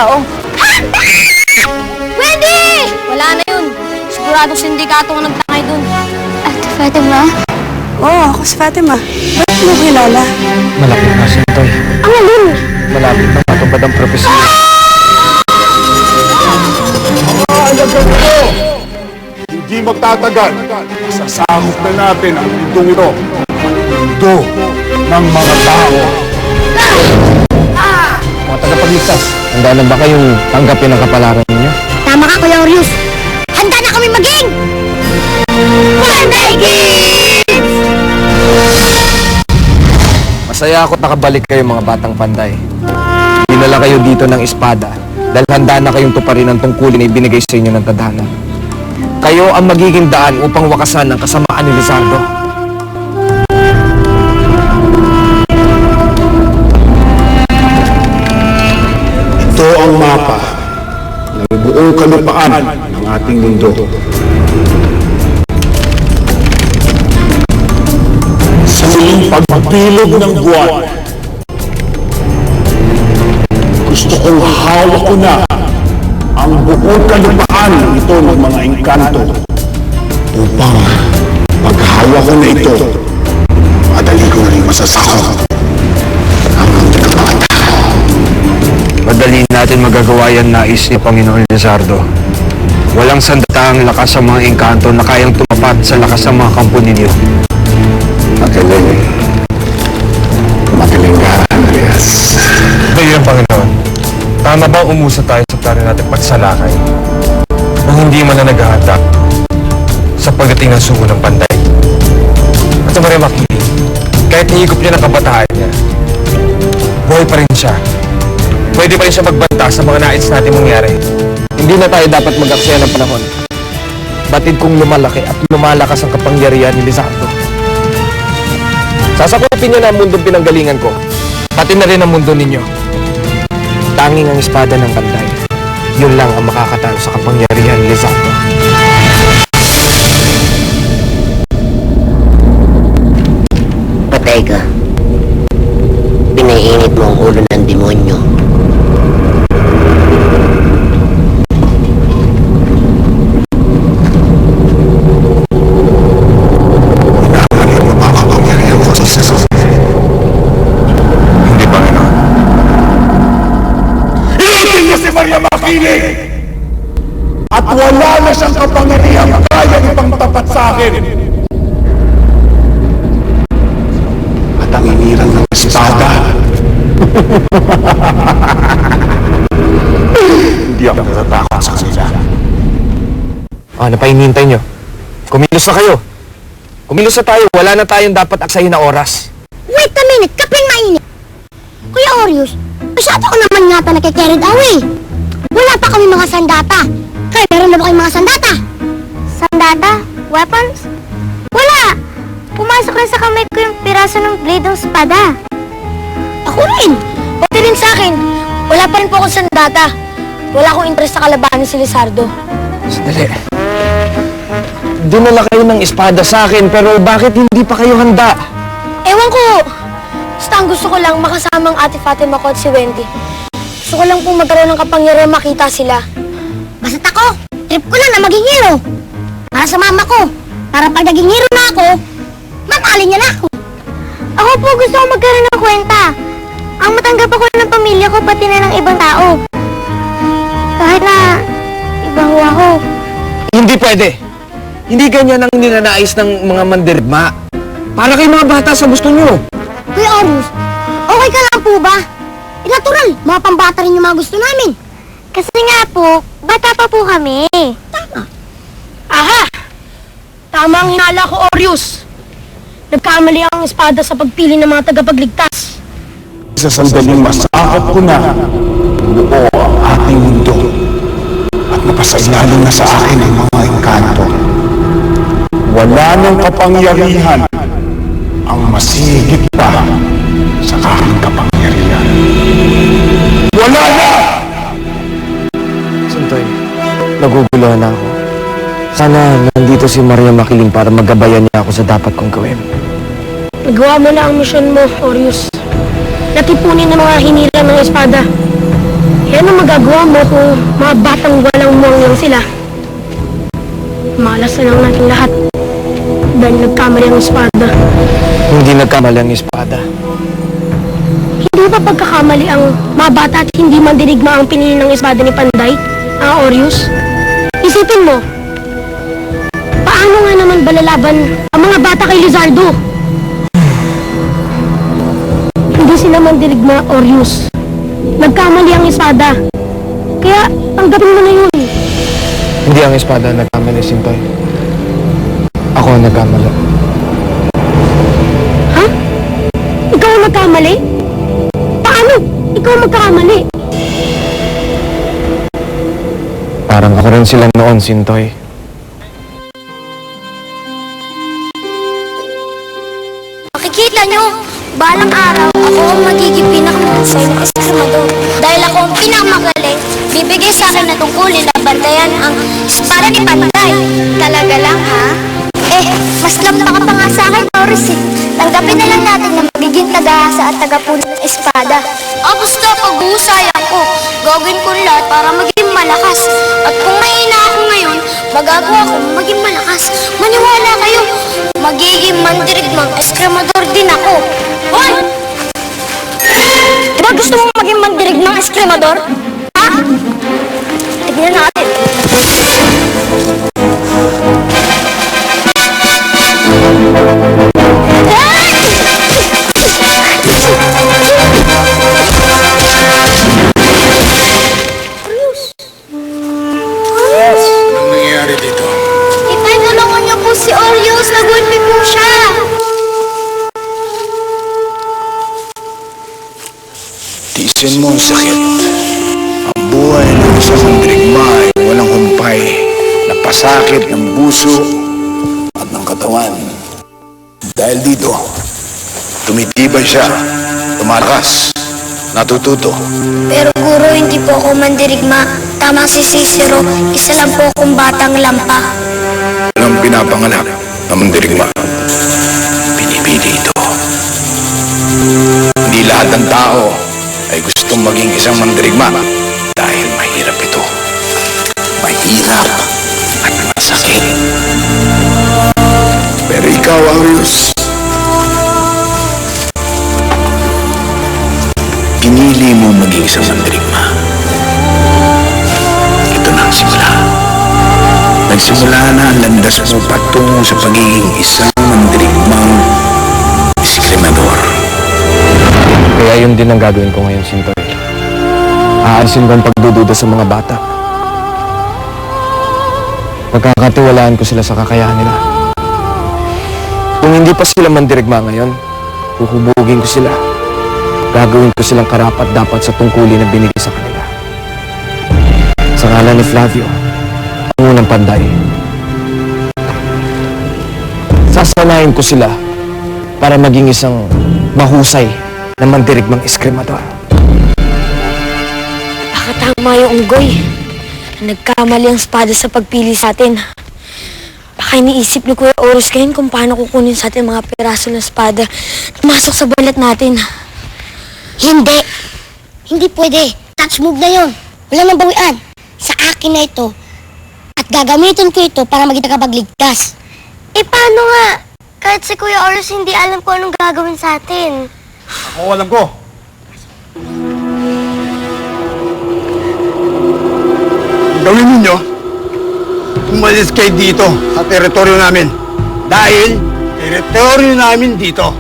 tao. Wendy! Wala na yun. Siguradong sindikato ang nagtangay dun. Ate Fatima? Oo, ako si Fatima. Ba't mo kilala? Malapit na, Santoy. Ang alin? Malapit na matupad ang propesya. Hindi magtatagal. Sasakop na natin ang lindong ito. Lindo ng mga tao. Mga tagapagligtas, handa na ba kayong tanggapin ang kapalaran ninyo? Tama ka, Kuya Orius. Handa na kami maging! Panday Kids! Masaya ako't nakabalik kayo mga batang panday. Dinala kayo dito ng espada dahil handa na kayong tuparin ang tungkulin na ibinigay sa inyo ng tadhana. Kayo ang magiging daan upang wakasan ang kasamaan ni Lizardo. Ito ang mapa ng buong kalupaan ng ating mundo. Sa muling pagbilog ng buwan, gusto kong hawak ko na ang buong kalupaan ito ng mga engkanto upang paghawak ko na ito, madali ko na rin masasakop ang mga tao. Madali natin magagawa yan nais ni Panginoon Lizardo. Walang sandatang lakas sa mga engkanto na kayang tumapat sa lakas ng mga kampo ninyo. Magaling ka, Andreas. Ngayon, Panginoon, tama ba umusa tayo sa plano natin pagsalakay nang hindi man na naghahanda sa pagdating ng sugo ng panday? At sa Maria Makili, kahit nihigop niya ng kabataan niya, buhay pa rin siya. Pwede pa rin siya magbanta sa mga nais natin mangyari. Hindi na tayo dapat mag-aksaya ng panahon. Batid kong lumalaki at lumalakas ang kapangyarihan ni Lizardo. Sasakupin niya na ang mundong pinanggalingan ko, pati na rin ang mundo ninyo. Tanging ang espada ng panday, yun lang ang makakatalo sa kapangyarihan ni Lizardo. Patay ka. Pinaiinit mo ang ulo ng demonyo. Hindi, Panginoon. Inutin niyo si Maria Makili! At wala na siyang kapangyarihan kaya ipang tapat sa akin. At ang inirang ng espada. Hindi ako natatakot sa kanila. Ano pa hinihintay nyo? Kumilos na kayo. Kumilos na tayo. Wala na tayong dapat aksayin na oras. Wait a minute, kaping mainit. Kuya Orius, masyado ko naman yata nakikarried away. Wala pa kami mga sandata. Kaya meron na ba kayong mga sandata? Sandata? Weapons? Wala! Pumasok rin sa kamay ko yung piraso ng blade ng espada. Ako rin. Pati rin sa akin. Wala pa rin po akong sandata. Wala akong interest sa kalabanin si Lizardo. Sandali. Dinala kayo ng espada sa akin, pero bakit hindi pa kayo handa? Ewan ko. Basta ang gusto ko lang makasama ang Ate Fatima ko at si Wendy. Gusto ko lang po magkaroon ng kapangyarihan makita sila. Basta't ako, trip ko lang na maging hero. Para sa mama ko. Para pag naging hero na ako, matalin niya na ako. Ako po gusto ko magkaroon ng kwenta. Ang matanggap ako ng pamilya ko pati na ng ibang tao. Kahit na iba ho ako. Hindi pwede. Hindi ganyan ang ninanais ng mga mandirigma. Para kay mga bata sa gusto nyo. Kuya Orius, okay ka lang po ba? Natural, mga pambata rin yung mga gusto namin. Kasi nga po, bata pa po kami. Aha! Tama ang hinala ko, Orius. Nagkamali ang espada sa pagpili ng mga tagapagligtas. Sa sandaling masakop ko na buo ang ating mundo at napasailalim na sa akin ang mga engkanto. Wala nang kapangyarihan ang masigit pa sa aking kapangyarihan. Wala na! Santoy, naguguluhan na ako. Sana nandito si Maria Makiling para magabayan niya ako sa dapat kong gawin. Nagawa mo na ang misyon mo, Orius. Natipunin ng mga hinirang ng espada. Yan ang magagawa mo kung mga batang walang muwang lang sila. Malas na lang natin lahat. Dahil nagkamali ang espada. Hindi nagkamali ang espada. Hindi ba pagkakamali ang mga bata at hindi mandirigma ang pinili ng espada ni Panday, ang Orius? Isipin mo, paano nga naman balalaban ang mga bata kay Lizardo? Hindi sila mandirigma, Orius. Nagkamali ang espada. Kaya tanggapin mo na yun. Hindi ang espada ang nagkamali, Sintoy. Ako ang nagkamali. Ha? Ikaw ang nagkamali? Paano? Ikaw ang magkakamali? Parang ako rin sila noon, Sintoy. Makikita nyo, balang araw, ako ang magiging pinakamahusay na eskrimador. Dahil ako ang pinakamagaling, bibigay sa akin na tungkulin na bantayan ang espada ni Panday. Talaga lang, ha? Mas lampa ka pa nga sa akin, Taurus, eh. Tanggapin na lang natin na magiging tagahasa at tagapunan ng espada. Basta pag-uusayan ko, gagawin ko lahat para maging malakas. At kung mahina ako ngayon, magagawa ko maging malakas. Maniwala kayo, magiging mandirigmang eskrimador din ako. Hoy! Diba gusto mong maging mandirigmang eskrimador? Ha? Tignan natin. Anong nangyayari dito? Itay, tulungan niyo po si Orius. Nagulpi po siya. Tiisin mo ang sakit. Ang buhay ng isang mandirigma ay walang humpay. Napasakit ng puso at ng katawan. Dahil dito, tumitibay siya, tumalakas, natututo. Pero guro, hindi po ako mandirigma. Tama si Cicero, isa lang po akong batang lampa. Walang pinapanganak na mandirigma. Pinipili ito. Hindi lahat ng tao ay gustong maging isang mandirigma dahil mahirap ito. Mahirap at masakit. Pero ikaw, Arius, pinili mo maging isang mandirigma. Ito na ang simula. Nagsimula na ang landas mo patungo sa pagiging isang mandirigmang eskrimador. Kaya yun din ang gagawin ko ngayon, Sintoy. Aalisin ko ang pagdududa sa mga bata. Pagkakatiwalaan ko sila sa kakayahan nila. Kung hindi pa sila mandirigma ngayon, huhubugin ko sila. Gagawin ko silang karapat-dapat sa tungkulin na binigay sa kanila. Sa ngalan ni Flavio, ang unang Panday. Sasanayin ko sila para maging isang mahusay na mandirigmang eskrimador. Baka tama yung unggoy. Nagkamali ang espada sa pagpili sa atin. Baka iniisip ni Kuya Horus ngayon kung paano kukunin sa atin mga peraso ng espada na masok sa balat natin. Hindi. Hindi pwede. Touch move na yon. Wala nang bawian. Sa akin na ito. At gagamitin ko ito para maging tagapagligtas. Paano nga? Kahit si Kuya Horus hindi alam kung anong gagawin sa atin. Ako alam ko. Gawin ninyo, umalis kayo dito sa teritoryo namin. Dahil teritoryo namin dito.